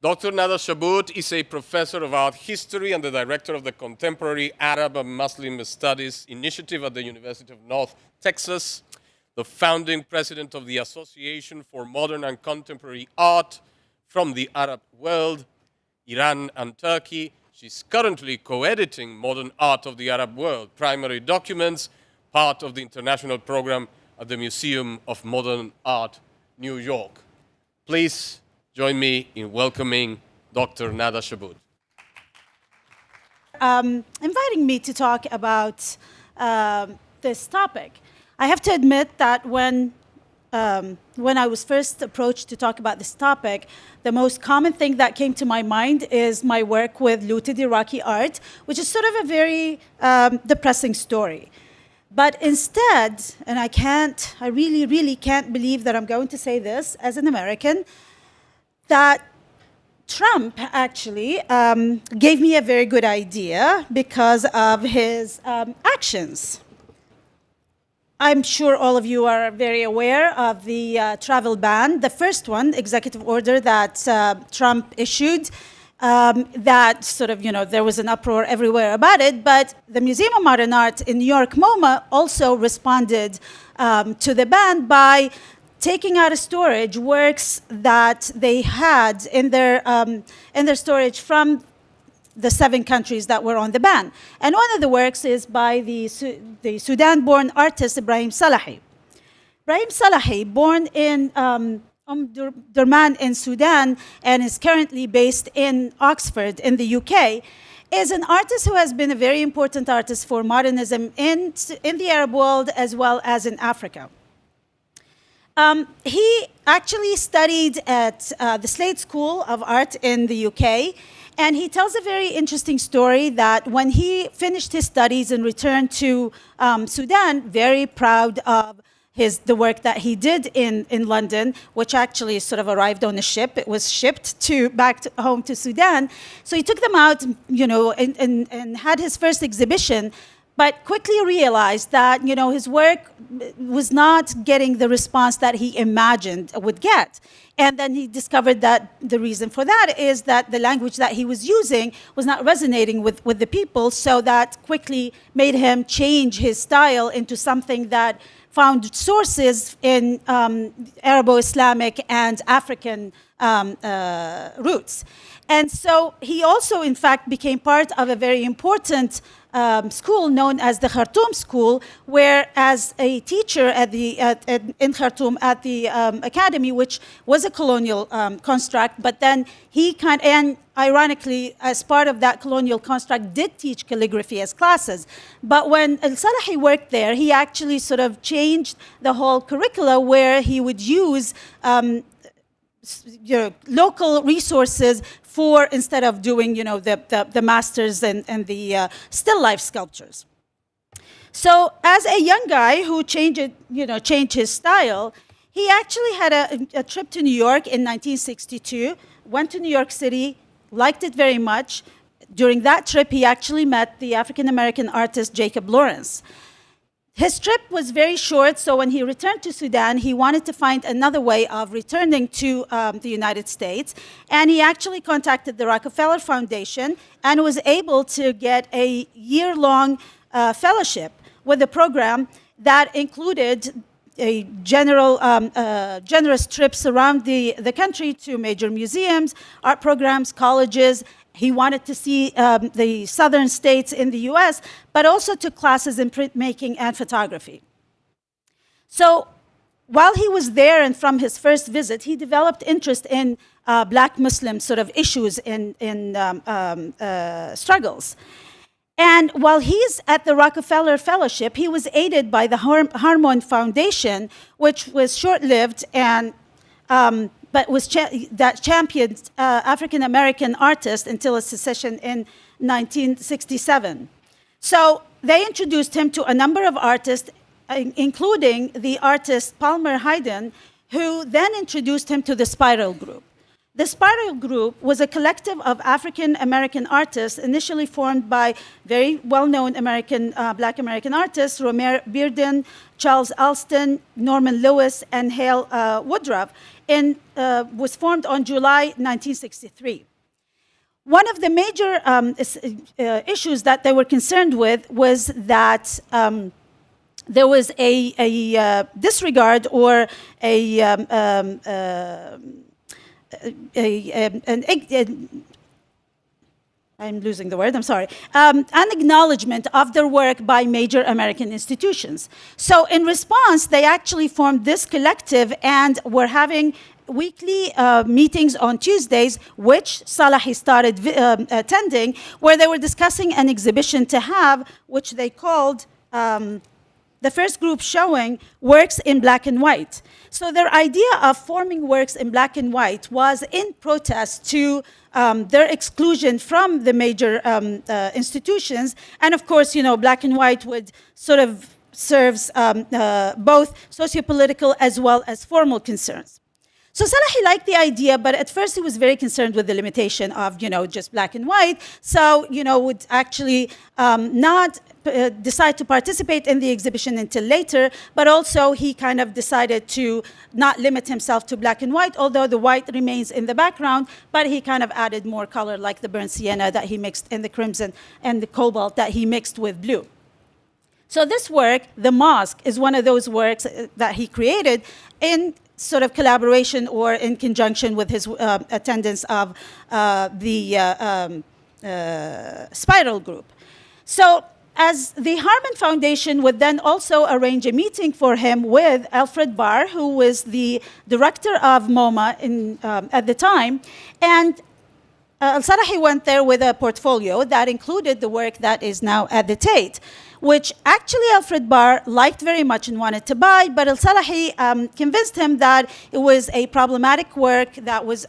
Dr. Nada Shabout is a professor of art history and the director of the Contemporary Arab and Muslim Studies Initiative at the University of North Texas, the founding president of the Association for Modern and Contemporary Art from the Arab World, Iran and Turkey. She's currently co-editing Modern Art of the Arab World, Primary Documents, part of the international program at the Museum of Modern Art, New York. Please join me in welcoming Dr. Nada Shabout. Inviting me to talk about this topic. I have to admit that when I was first approached to talk about this topic, the most common thing that came to my mind is my work with looted Iraqi art, which is sort of a very depressing story. But instead, and I really, really can't believe that I'm going to say this as an American, that Trump actually gave me a very good idea because of his actions. I'm sure all of you are very aware of the travel ban, the first one, executive order that Trump issued, that sort of, there was an uproar everywhere about it, but the Museum of Modern Art in New York, MoMA, also responded to the ban by taking out of storage works that they had in their storage from the 7 countries that were on the ban. And one of the works is by the Sudan-born artist Ibrahim Salahi. Ibrahim Salahi, born in Durman in Sudan and is currently based in Oxford in the UK, is an artist who has been a very important artist for modernism in the Arab world as well as in Africa. He actually studied at the Slade School of Art in the UK, and he tells a very interesting story that when he finished his studies and returned to Sudan, very proud of the work that he did in London, which actually sort of arrived on a ship. It was shipped back home to Sudan. So he took them out, and had his first exhibition, but quickly realized that, his work was not getting the response that he imagined would get. And then he discovered that the reason for that is that the language that he was using was not resonating with the people, so that quickly made him change his style into something that found sources in Arabo-Islamic and African roots. And so he also, in fact, became part of a very important school known as the Khartoum School, where as a teacher in Khartoum at the academy, which was a colonial construct, but then he and ironically, as part of that colonial construct, did teach calligraphy as classes. But when Al-Salahi worked there, he actually sort of changed the whole curricula where he would use local resources instead of doing, the masters and the still life sculptures. So as a young guy who changed his style, he actually had a trip to New York in 1962, went to New York City, liked it very much. During that trip, he actually met the African-American artist Jacob Lawrence. His trip was very short, so when he returned to Sudan, he wanted to find another way of returning to the United States, and he actually contacted the Rockefeller Foundation and was able to get a year-long fellowship with a program that included a generous trips around the country to major museums, art programs, colleges. He wanted to see the southern states in the US, but also took classes in printmaking and photography. So while he was there and from his first visit, he developed interest in Black Muslim sort of issues in struggles. And while he's at the Rockefeller Fellowship, he was aided by the Harmon Foundation, which was short-lived and but that championed African-American artists until its secession in 1967. So they introduced him to a number of artists, including the artist Palmer Hayden, who then introduced him to the Spiral Group. The Spiral Group was a collective of African-American artists initially formed by very well-known Black American artists, Romare Bearden, Charles Alston, Norman Lewis, and Hale Woodruff, and was formed on July 1963. One of the major issues that they were concerned with was that there was a disregard or I'm losing the word, I'm sorry, an acknowledgement of their work by major American institutions. So in response, they actually formed this collective and were having weekly meetings on Tuesdays, which Salahi started attending, where they were discussing an exhibition to have, which they called the first group showing works in black and white. So their idea of forming works in black and white was in protest to their exclusion from the major institutions. And of course, you know, black and white would sort of serves both sociopolitical as well as formal concerns. So Salahi liked the idea, but at first he was very concerned with the limitation of, you know, just black and white. So, you know, would actually not decide to participate in the exhibition until later, but also he kind of decided to not limit himself to black and white, although the white remains in the background, but he kind of added more color, like the burnt sienna that he mixed, and the crimson and the cobalt that he mixed with blue. So this work, The Mosque, is one of those works that he created in sort of collaboration or in conjunction with his attendance of the Spiral Group. So as the Harman Foundation would then also arrange a meeting for him with Alfred Barr, who was the director of MoMA at the time, and Al-Sarahi went there with a portfolio that included the work that is now at the Tate, which actually Alfred Barr liked very much and wanted to buy, but Al-Sarahi convinced him that it was a problematic work that was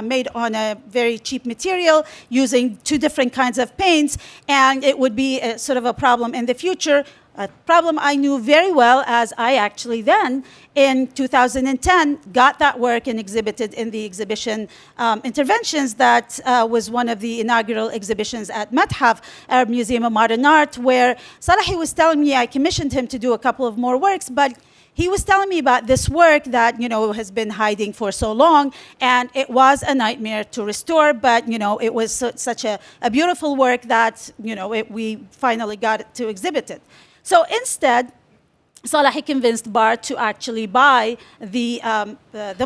made on a very cheap material using two different kinds of paints, and it would be sort of a problem in the future. A problem I knew very well, as I actually then, in 2010, got that work and exhibited in the exhibition Interventions that was one of the inaugural exhibitions at Methaf, Arab Museum of Modern Art, where Salahi was telling me I commissioned him to do a couple of more works, but he was telling me about this work that, you know, has been hiding for so long, and it was a nightmare to restore, but, you know, it was such a beautiful work that, you know, we finally got it to exhibit it. So instead, Salahi convinced Barr to actually buy the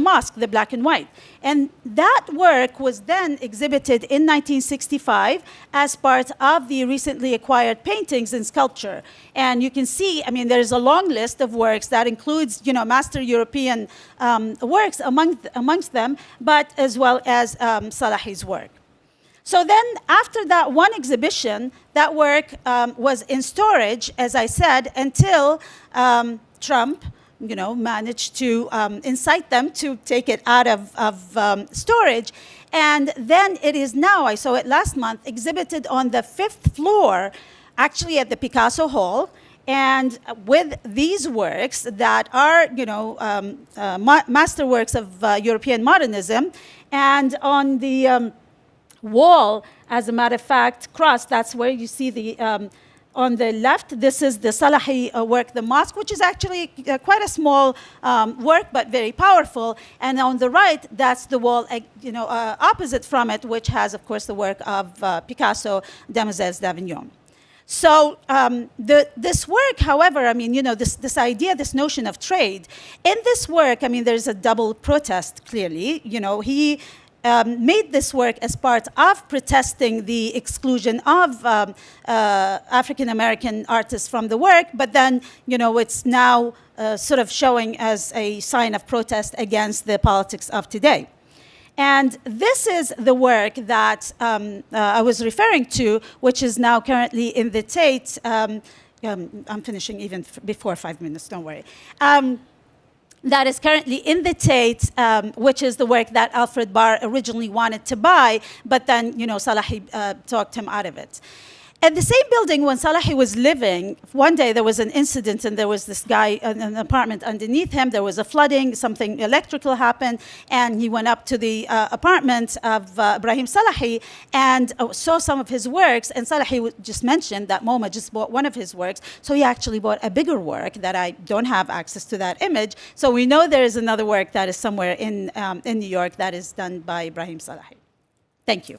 mosque, the black and white. And that work was then exhibited in 1965 as part of the recently acquired paintings and sculpture. And you can see, I mean, there's a long list of works that includes, you know, master European works amongst them, but as well as Salahi's work. So then, after that one exhibition, that work was in storage, as I said, until Trump, you know, managed to incite them to take it out of storage. And then it is now, I saw it last month, exhibited on the 5th floor, actually at the Picasso Hall. And with these works that are, you know, masterworks of European modernism, and on the wall, as a matter of fact, cross, that's where you see the, on the left, this is the Salahi work, the mosque, which is actually quite a small work, but very powerful. And on the right, that's the wall, you know, opposite from it, which has, of course, the work of Picasso, Demoiselles d'Avignon. So this work, however, I mean, you know, this idea, this notion of trade, in this work, I mean, there's a double protest, clearly. You know, he made this work as part of protesting the exclusion of African-American artists from the work, but then, you know, it's now sort of showing as a sign of protest against the politics of today. And this is the work that I was referring to, which is now currently in the Tate. I'm finishing even before 5 minutes, don't worry. That is currently in the Tate, which is the work that Alfred Barr originally wanted to buy, but then, you know, Salahi talked him out of it. At the same building, when Salahi was living, one day there was an incident and there was this guy in an apartment underneath him. There was a flooding, something electrical happened, and he went up to the apartment of Ibrahim Salahi and saw some of his works. And Salahi just mentioned that MoMA just bought one of his works, so he actually bought a bigger work that I don't have access to that image. So we know there is another work that is somewhere in New York that is done by Ibrahim Salahi. Thank you.